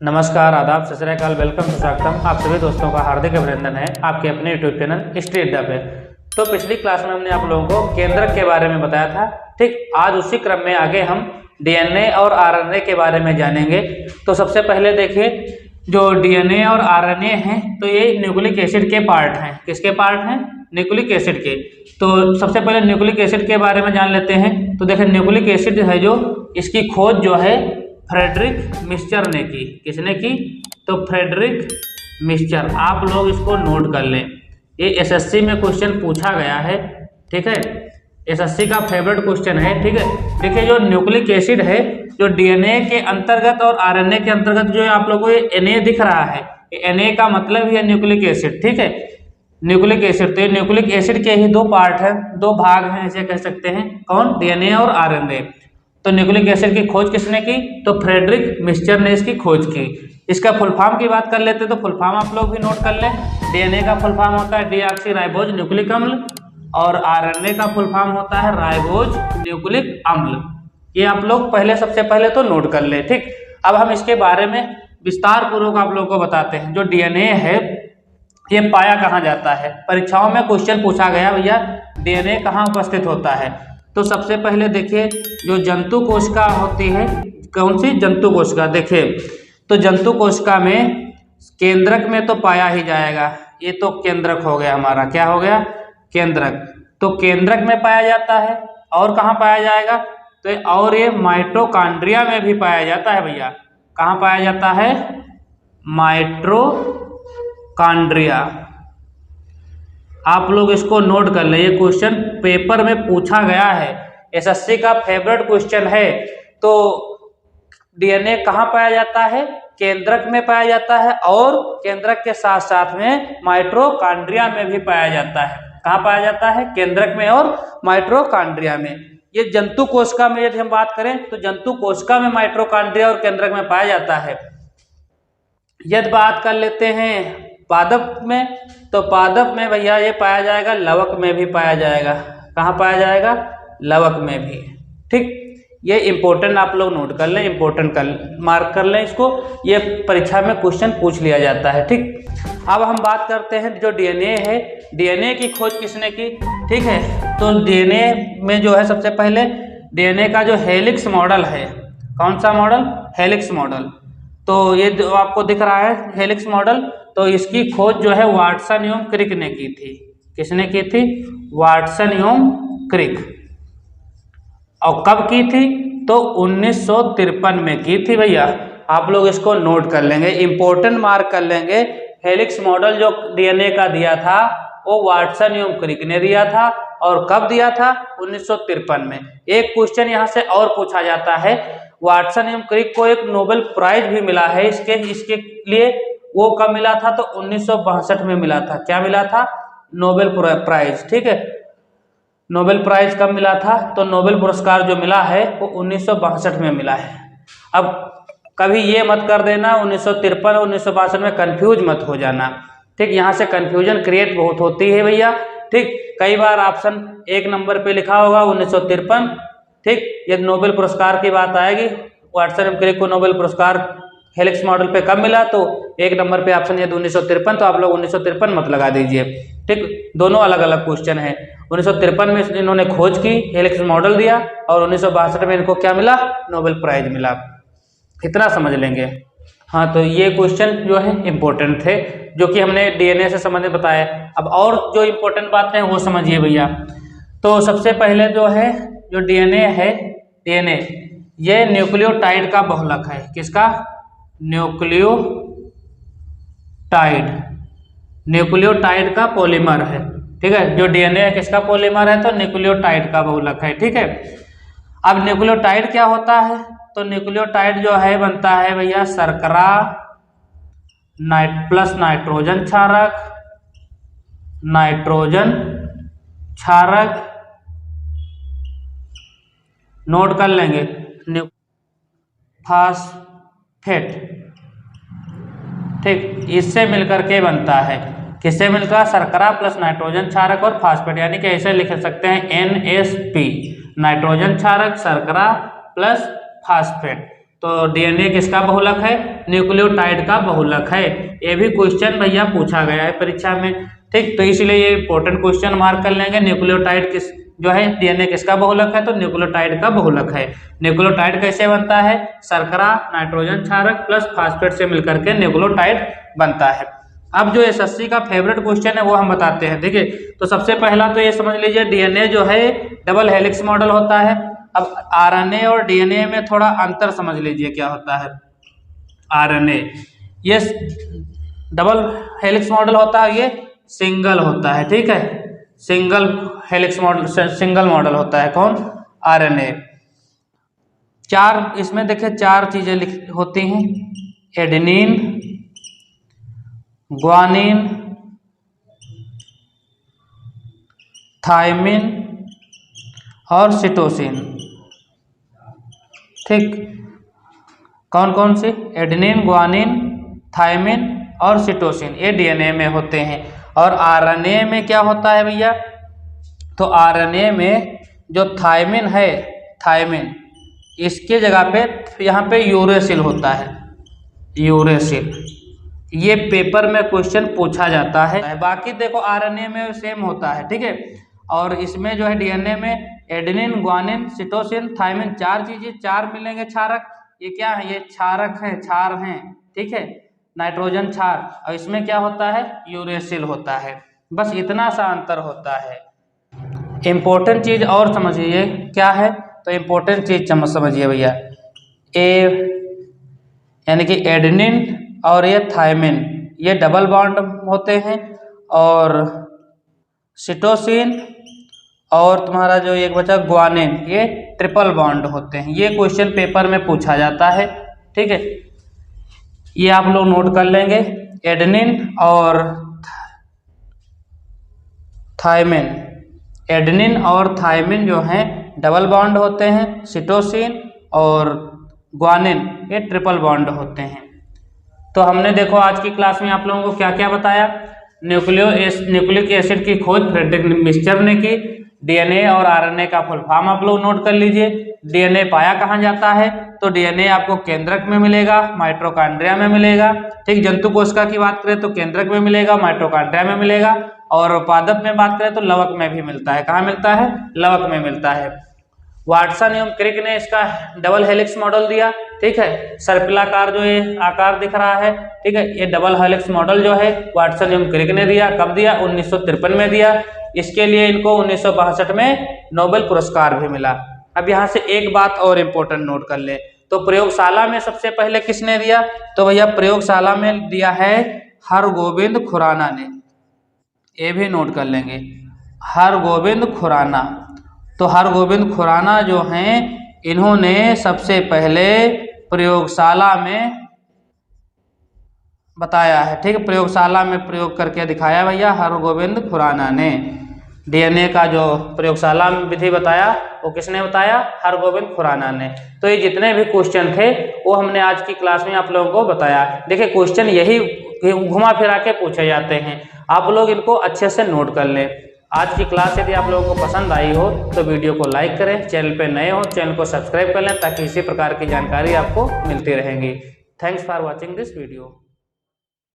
नमस्कार, आदाब, सत श्री अकाल, वेलकम, स्वागतम। आप सभी दोस्तों का हार्दिक अभिनंदन है आपके अपने यूट्यूब चैनल हिस्ट्री अड्डा पे। तो पिछली क्लास में हमने आप लोगों को केंद्रक के बारे में बताया था। ठीक, आज उसी क्रम में आगे हम डीएनए और आरएनए के बारे में जानेंगे। तो सबसे पहले देखिए, जो डीएनए और आरएनए हैं तो ये न्यूक्लिक एसिड के पार्ट हैं। किसके पार्ट हैं? न्यूक्लिक एसिड के। तो सबसे पहले न्यूक्लिक एसिड के बारे में जान लेते हैं। तो देखें, न्यूक्लिक एसिड है जो, इसकी खोज जो है फ्रेडरिक मिक्सचर ने की। किसने की? तो फ्रेडरिक मिक्सचर। आप लोग इसको नोट कर लें, ये एसएससी में क्वेश्चन पूछा गया है। ठीक है, एसएससी का फेवरेट क्वेश्चन है। ठीक है, देखिए जो न्यूक्लिक एसिड है, जो डीएनए के अंतर्गत और आरएनए के अंतर्गत जो है आप लोगों को ये एनए दिख रहा है, एनए का मतलब ही है न्यूक्लिक एसिड। ठीक है, न्यूक्लिक एसिड, तो ये न्यूक्लिक एसिड के ही दो पार्ट हैं, दो भाग हैं, ऐसे कह सकते हैं। कौन? डीएनए और आरएनए। तो न्यूक्लिक एसिड की खोज किसने की? तो फ्रेडरिक मिक्सचर ने इसकी खोज की। इसका फुल फॉर्म की बात कर लेते हैं, तो फुल फॉर्म आप लोग भी नोट कर लें। डीएनए का फुल फॉर्म होता है डीऑक्सीराइबोज न्यूक्लिक अम्ल, और आरएनए का फुल फॉर्म होता है राइबोज न्यूक्लिक अम्ल। ये आप लोग पहले, सबसे पहले तो नोट कर ले। ठीक, अब हम इसके बारे में विस्तार पूर्वक आप लोगों को बताते हैं। जो डीएनए है ये पाया कहाँ जाता है? परीक्षाओं में क्वेश्चन पूछा गया, भैया डीएनए कहाँ उपस्थित होता है। तो सबसे पहले देखिए, जो जंतु कोशिका होती है, कौन सी? जंतु कोशिका। देखिए, तो जंतु कोशिका में केंद्रक में तो पाया ही जाएगा। ये तो केंद्रक हो गया हमारा, क्या हो गया? केंद्रक। तो केंद्रक में पाया जाता है। और कहाँ पाया जाएगा? तो और ये माइटोकॉन्ड्रिया में भी पाया जाता है। भैया कहाँ पाया जाता है? माइटोकॉन्ड्रिया। आप लोग इसको नोट कर लें, ये क्वेश्चन पेपर में पूछा गया है, एसएससी का फेवरेट क्वेश्चन है। तो डीएनए कहाँ पाया जाता है? केंद्रक में पाया जाता है, और केंद्रक के साथ साथ में माइटोकॉन्ड्रिया में भी पाया जाता है। कहाँ पाया जाता है? केंद्रक में और माइटोकॉन्ड्रिया में। ये जंतु कोशिका में यदि हम बात करें तो जंतु कोशिका में माइटोकॉन्ड्रिया और केंद्रक में पाया जाता है। यदि बात कर लेते हैं पादप में, तो पादप में भैया ये पाया जाएगा, लवक में भी पाया जाएगा। कहाँ पाया जाएगा? लवक में भी। ठीक, ये इंपॉर्टेंट आप लोग नोट कर लें, इंपॉर्टेंट कर मार्क कर लें इसको, ये परीक्षा में क्वेश्चन पूछ लिया जाता है। ठीक, अब हम बात करते हैं जो डीएनए है, डीएनए की खोज किसने की? ठीक है, तो डीएनए में जो है सबसे पहले डीएनए का जो हेलिक्स मॉडल है, कौन सा मॉडल? Helix model. तो ये जो आपको दिख रहा है हेलिक्स मॉडल, तो इसकी खोज जो है वाटसन एवं क्रिक ने की थी। किसने की थी? वाटसन एवं क्रिक। और कब की थी? तो 1953 में की थी। भैया आप लोग इसको नोट कर लेंगे, इंपॉर्टेंट मार्क कर लेंगे। हेलिक्स मॉडल जो डीएनए का दिया था वो वाटसन एवं क्रिक ने दिया था। और कब दिया था? 1953 में। एक क्वेश्चन यहाँ से और पूछा जाता है, वाटसन एवं क्रिक को एक नोबेल प्राइज भी मिला है इसके लिए। वो कब मिला था? तो 1962 में मिला था। क्या मिला था? Nobel prize. ठीक है, नोबेल प्राइज कब मिला था? तो नोबेल पुरस्कार जो मिला है वो 1962 में मिला है। अब कभी ये मत कर देना 1953 और 1962 में कंफ्यूज मत हो जाना। ठीक, यहाँ से कंफ्यूजन क्रिएट बहुत होती है भैया। ठीक, कई बार ऑप्शन 1 नंबर पे लिखा होगा 1953। ठीक, ये नोबेल पुरस्कार की बात आएगी, वाटसन एवं क्रिक को नोबेल पुरस्कार हेलिक्स मॉडल पे कब मिला, तो 1 नंबर पे ऑप्शन यदि 1953, तो आप लोग 1953 मत लगा दीजिए। ठीक, दोनों अलग अलग क्वेश्चन है। 1953 में इन्होंने खोज की, हेलिक्स मॉडल दिया, और 1962 में इनको क्या मिला? नोबेल प्राइज मिला। इतना समझ लेंगे। हाँ, तो ये क्वेश्चन जो है इम्पोर्टेंट थे, जो कि हमने डीएनए से संबंधित बताया। अब और जो इम्पोर्टेंट बातें हैं वो समझिए भैया। तो सबसे पहले जो है, जो डीएनए है, डीएनए ये न्यूक्लियोटाइड का बहुलक है। किसका? न्यूक्लियोटाइड। न्यूक्लियोटाइड का पॉलीमर है। ठीक है, जो डीएनए है किसका पॉलीमर है? तो न्यूक्लियोटाइड का बहुलक है। ठीक है, अब न्यूक्लियोटाइड क्या होता है? तो न्यूक्लियोटाइड जो है बनता है भैया शर्करा प्लस नाइट्रोजन क्षारक, नाइट्रोजन क्षारक, नोट कर लेंगे, फास्फेट। ठीक, इससे मिलकर के बनता है। किससे मिलकर? शर्करा प्लस नाइट्रोजन क्षारक और फास्फेट, यानी कि ऐसे लिख सकते हैं NSP, नाइट्रोजन क्षारक, शर्करा प्लस फास्फेट। तो डीएनए किसका बहुलक है? न्यूक्लियोटाइड का बहुलक है। ये भी क्वेश्चन भैया पूछा गया है परीक्षा में, ठीक। तो इसलिए ये इंपॉर्टेंट क्वेश्चन मार्क कर लेंगे। न्यूक्लियोटाइड किस जो है डीएनए किसका बहुलक है? तो न्यूक्लियोटाइड का बहुलक है। न्यूक्लियोटाइड कैसे बनता है? शर्करा, नाइट्रोजन क्षारक प्लस फास्फेट से मिलकर के न्यूक्लियोटाइड बनता है। अब जो एसएससी का फेवरेट क्वेश्चन है वो हम बताते हैं, ठीक है। तो सबसे पहला तो ये समझ लीजिए डीएनए जो है डबल हेलिक्स मॉडल होता है। अब आरएनए और डीएनए में थोड़ा अंतर समझ लीजिए क्या होता है। आरएनए ये डबल हेलिक्स मॉडल होता है, ये सिंगल होता है, ठीक है। Single helix model, single model होता है कौन? आरएनए। चार इसमें देखिए चार चीजें होती हैं, एडेनिन, ग्वानिन, थायमिन और सिटोसिन, ठीक। कौन कौन सी? एडेनिन, ग्वानिन, थायमिन और सिटोसिन, ये डीएनए में होते हैं। और आरएनए में क्या होता है भैया? तो आरएनए में जो थायमिन है, थायमिन इसके जगह पे यहाँ पे यूरेसिल होता है, यूरेसिल। ये पेपर में क्वेश्चन पूछा जाता है। बाकी देखो आरएनए में सेम होता है, ठीक है। और इसमें जो है डीएनए में एडेनिन, ग्वानिन, सिटोसिन, थायमिन, चार चीजें, चार मिलेंगे क्षारक। ये क्या है? ये क्षारक है, क्षार हैं, ठीक है, नाइट्रोजन क्षार। और इसमें क्या होता है? यूरेसिल होता है। बस इतना सा अंतर होता है। इम्पोर्टेंट चीज और समझिए क्या है? तो इम्पोर्टेंट चीज समझिए भैया, ए यानी कि एडेनिन और ये थायमिन ये डबल बॉन्ड होते हैं, और सिटोसिन और तुम्हारा जो एक बचा ग्वानिन ये ट्रिपल बॉन्ड होते हैं। ये क्वेश्चन पेपर में पूछा जाता है, ठीक है। ये आप लोग नोट कर लेंगे। एडेनिन और थायमिन, एडेनिन और थायमिन जो हैं डबल बॉन्ड होते हैं। सिटोसिन और ग्वानिन ये ट्रिपल बॉन्ड होते हैं। तो हमने देखो आज की क्लास में आप लोगों को क्या क्या बताया। न्यूक्लिक एसिड की खोज फ्रेडरिक मिक्सचर ने की। डीएनए और आरएनए का फुल फॉर्म आप लोग नोट कर लीजिए। डीएनए पाया कहाँ जाता है? तो डीएनए आपको केंद्रक में मिलेगा, माइटोकॉन्ड्रिया में मिलेगा, ठीक। जंतु कोशिका की बात करें तो केंद्रक में मिलेगा, माइटोकॉन्ड्रिया में मिलेगा। और पादप में बात करें तो लवक में भी मिलता है। कहाँ मिलता है? लवक में मिलता है। वाटसन एवं क्रिक ने इसका डबल हेलिक्स मॉडल दिया, ठीक है। सर्पिलाकार जो ये आकार दिख रहा है, ठीक है, ये डबल हेलिक्स मॉडल जो है वाटसन एवं क्रिक ने दिया। कब दिया? 1953 में दिया। इसके लिए इनको 1962 में नोबेल पुरस्कार भी मिला। अब यहाँ से एक बात और इम्पोर्टेंट नोट कर ले, तो प्रयोगशाला में सबसे पहले किसने दिया? तो भैया प्रयोगशाला में दिया है हरगोविंद खुराना ने। ये भी नोट कर लेंगे, हरगोविंद खुराना। तो हरगोविंद खुराना जो हैं इन्होंने सबसे पहले प्रयोगशाला में बताया है, ठीक है। प्रयोगशाला में प्रयोग करके दिखाया भैया हरगोविंद खुराना ने। डीएनए का जो प्रयोगशाला में विधि बताया वो किसने बताया? हरगोविंद खुराना ने। तो ये जितने भी क्वेश्चन थे वो हमने आज की क्लास में आप लोगों को बताया। देखिए क्वेश्चन यही घुमा फिरा के पूछे जाते हैं, आप लोग इनको अच्छे से नोट कर लें। आज की क्लास यदि आप लोगों को पसंद आई हो तो वीडियो को लाइक करें, चैनल पे नए हो चैनल को सब्सक्राइब कर लें ताकि इसी प्रकार की जानकारी आपको मिलती रहेंगी। Thanks for watching this video.